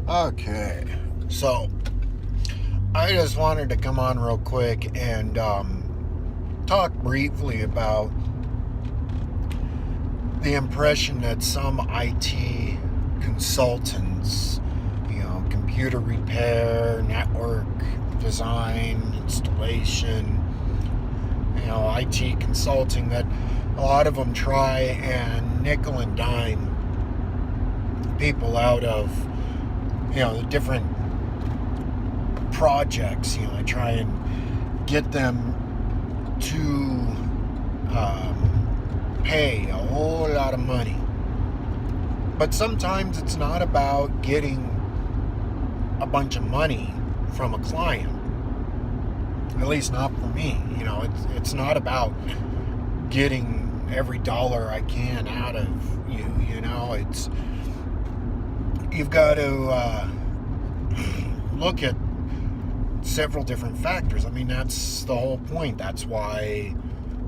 Okay, so I just wanted to come on real quick and talk briefly about the impression that some IT consultants, computer repair, network design, installation, IT consulting, that a lot of them try and nickel and dime people out of, the different projects. I try and get them to pay a whole lot of money. But sometimes it's not about getting a bunch of money from a client. At least not for me. It's not about getting every dollar I can out of you. It's you've got to look at several different factors. I mean, that's the whole point. That's why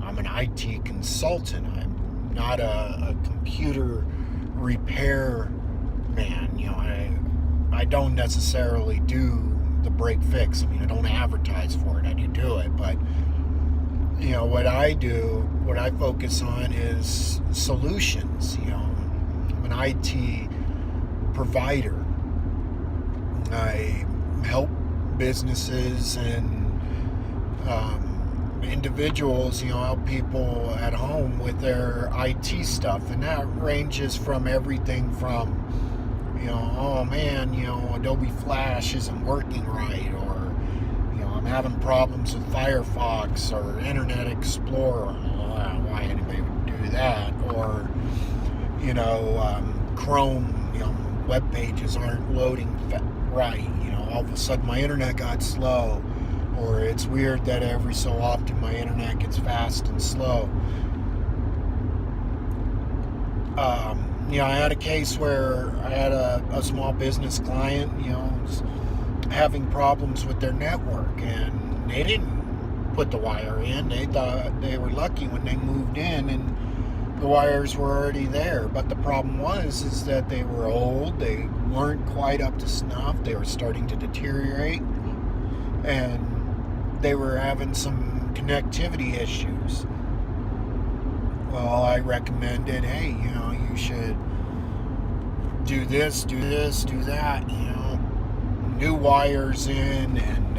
I'm an IT consultant. I'm not a computer repair man. I don't necessarily do the break fix. I mean, I don't advertise for it. I do it, but what I focus on is solutions. I'm an IT provider. I help businesses and individuals, help people at home with their IT stuff, and that ranges from everything from, oh man, Adobe Flash isn't working right, or I'm having problems with Firefox or Internet Explorer. Why anybody would do that? Or Chrome, web pages aren't loading right. All of a sudden my internet got slow, or it's weird that every so often my internet gets fast and slow. I had a case where I had a small business client, was having problems with their network, and they didn't put the wire in. They thought they were lucky when they moved in and the wires were already there. But the problem is that they were old, they weren't quite up to snuff, they were starting to deteriorate, and they were having some connectivity issues. Well, I recommended, hey, you should do this, do that, new wires in, and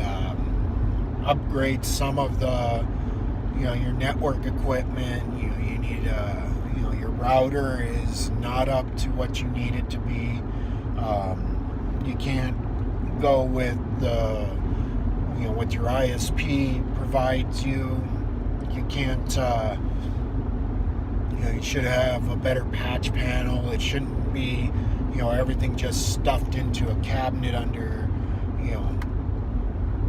upgrade some of the, your network equipment. You need your router is not up to what you need it to be. You can't go with the, what your ISP provides you. You can't, you should have a better patch panel. It shouldn't be, everything just stuffed into a cabinet under,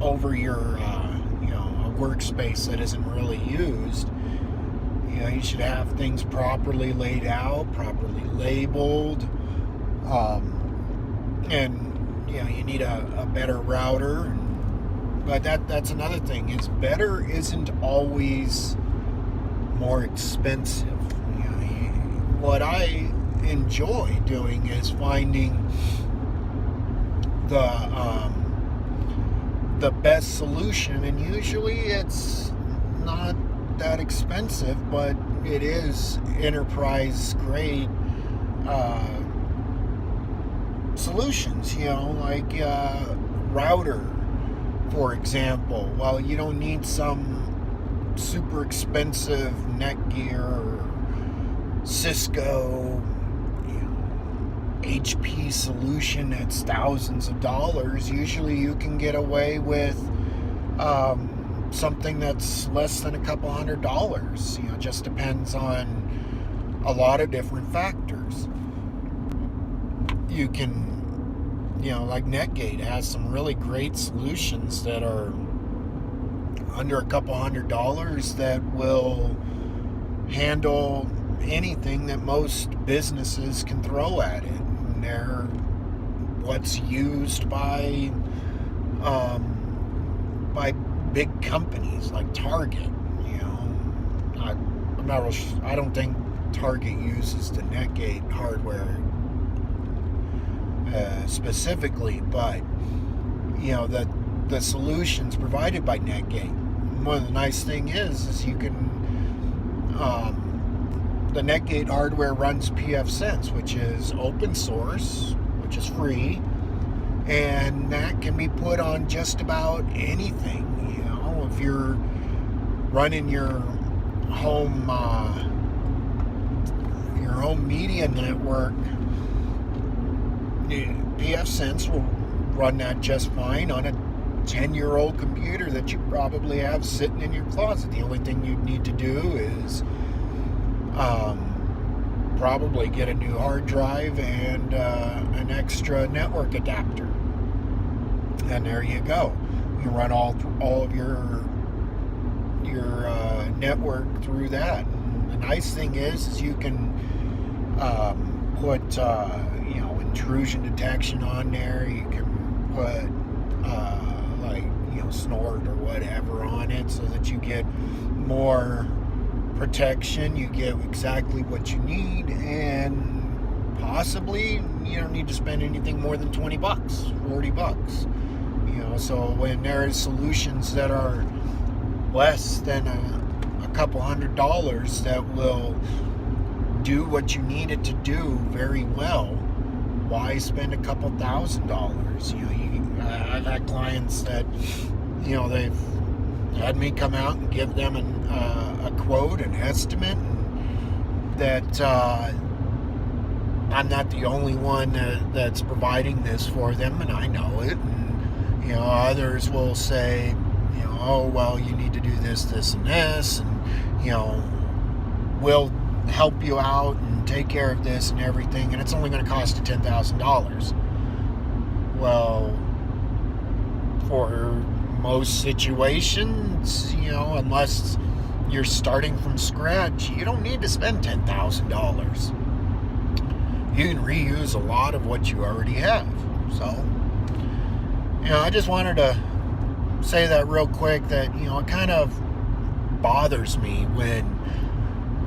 over your, a workspace that isn't really used. You should have things properly laid out, properly labeled, and you need a better router. But that's another thing, is better isn't always more expensive. What I enjoy doing is finding the best solution, and usually it's not that expensive, but it is enterprise grade solutions. Like router, for example. Well, you don't need some super expensive Netgear or Cisco, HP solution that's thousands of dollars. Usually you can get away with something that's less than a couple $100. It just depends on a lot of different factors. You can, like Netgate has some really great solutions that are under a couple $100 that will handle anything that most businesses can throw at it. And they're what's used by big companies like Target. I'm not real. I don't think Target uses the Netgate hardware specifically, but the solutions provided by Netgate. One of the nice thing is you can the Netgate hardware runs pfSense, which is open source, which is free, and that can be put on just about anything. If you're running your home media network, pfSense will run that just fine on a 10-year-old computer that you probably have sitting in your closet. The only thing you'd need to do is probably get a new hard drive and an extra network adapter, and there you go. You run all of your network through that. And the nice thing is you can put intrusion detection on there. You can put snort or whatever on it, so that you get more protection. You get exactly what you need, and possibly you don't need to spend anything more than $20, $40. So when there are solutions that are less than a couple $100 that will do what you need it to do very well, why spend a couple $1,000s? I've had clients that they've had me come out and give them a quote, an estimate, and that I'm not the only one that's providing this for them, and I know it. And others will say, oh well, you need to do this, this, and this, and we'll help you out and take care of this and everything, and it's only going to cost you $10,000. Well, for most situations, unless you're starting from scratch, you don't need to spend $10,000. You can reuse a lot of what you already have. So, I just wanted to say that real quick, that, it kind of bothers me when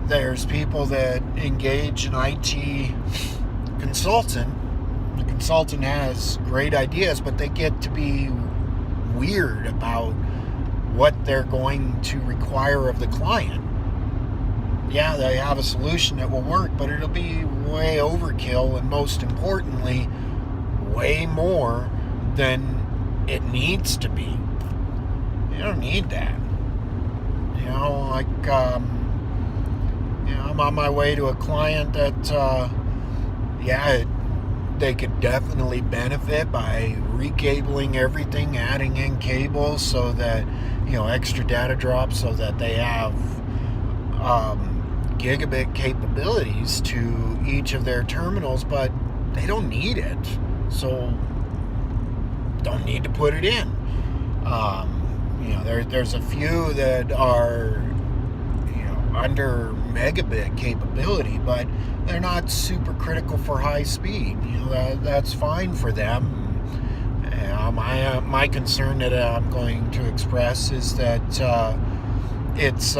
there's people that engage an IT consultant. The consultant has great ideas, but they get to be weird about what they're going to require of the client. Yeah, they have a solution that will work, but it'll be way overkill, and most importantly, way more than it needs to be. You don't need that. I'm on my way to a client that, they could definitely benefit by recabling everything, adding in cables so that, extra data drops, so that they have gigabit capabilities to each of their terminals, but they don't need it, so don't need to put it in. There's a few that are under megabit capability, but they're not super critical for high speed. That's fine for them. My concern that I'm going to express is that it's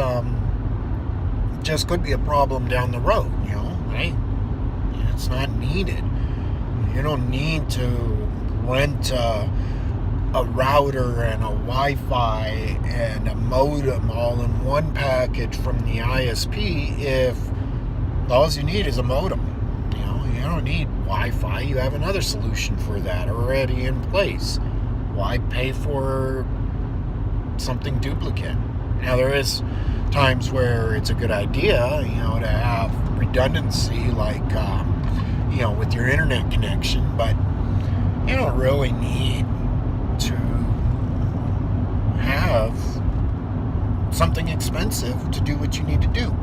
just could be a problem down the road. Right? It's not needed. You don't need to rent a router and a Wi-Fi and a modem all in one package from the ISP if all you need is a modem. You don't need Wi-Fi. You have another solution for that already in place. Why pay for something duplicate? Now, there is times where it's a good idea, to have redundancy, like, with your internet connection, but you don't really need to have something expensive to do what you need to do.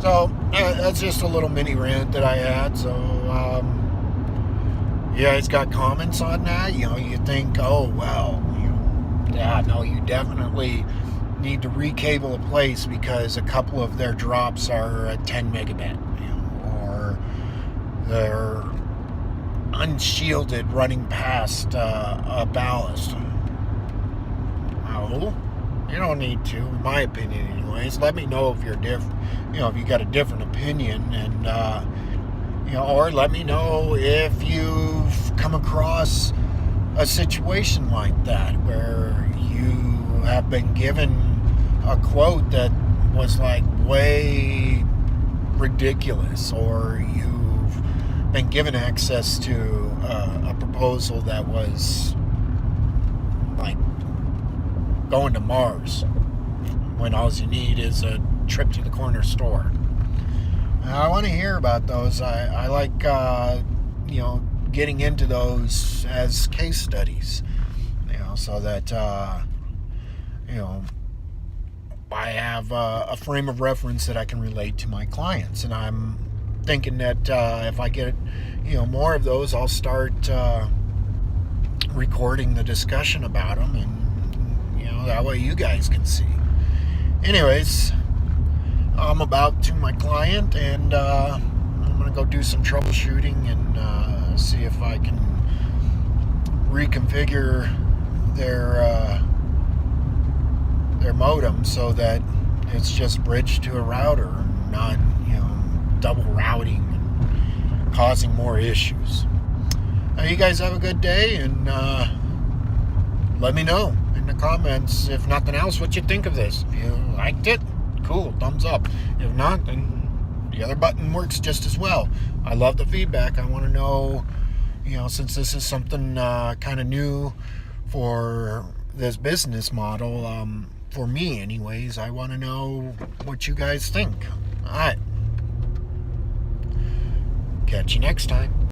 So that's just a little mini rant that I had. So you guys got comments on that? You think, oh well, you definitely need to recable a place because a couple of their drops are at 10 megabit, or they're unshielded running past a ballast. No, you don't need to, in my opinion anyways. Let me know if you're different, if you got a different opinion, and or let me know if you've come across a situation like that where you have been given a quote that was like way ridiculous, or you've been given access to a proposal that was like going to Mars when all you need is a trip to the corner store. I want to hear about those. I like getting into those as case studies, so that I have a frame of reference that I can relate to my clients. And I'm thinking that if I get more of those, I'll start recording the discussion about them, and that way you guys can see. Anyways, I'm about to my client, and I'm going to go do some troubleshooting and see if I can reconfigure their modem so that it's just bridged to a router, not double routing and causing more issues. Now, you guys have a good day, and let me know in the comments, if nothing else, what you think of this. If you liked it, cool, thumbs up. If not, then the other button works just as well. I love the feedback. I want to know, since this is something kind of new for this business model, for me anyways, I want to know what you guys think. Alright, catch you next time.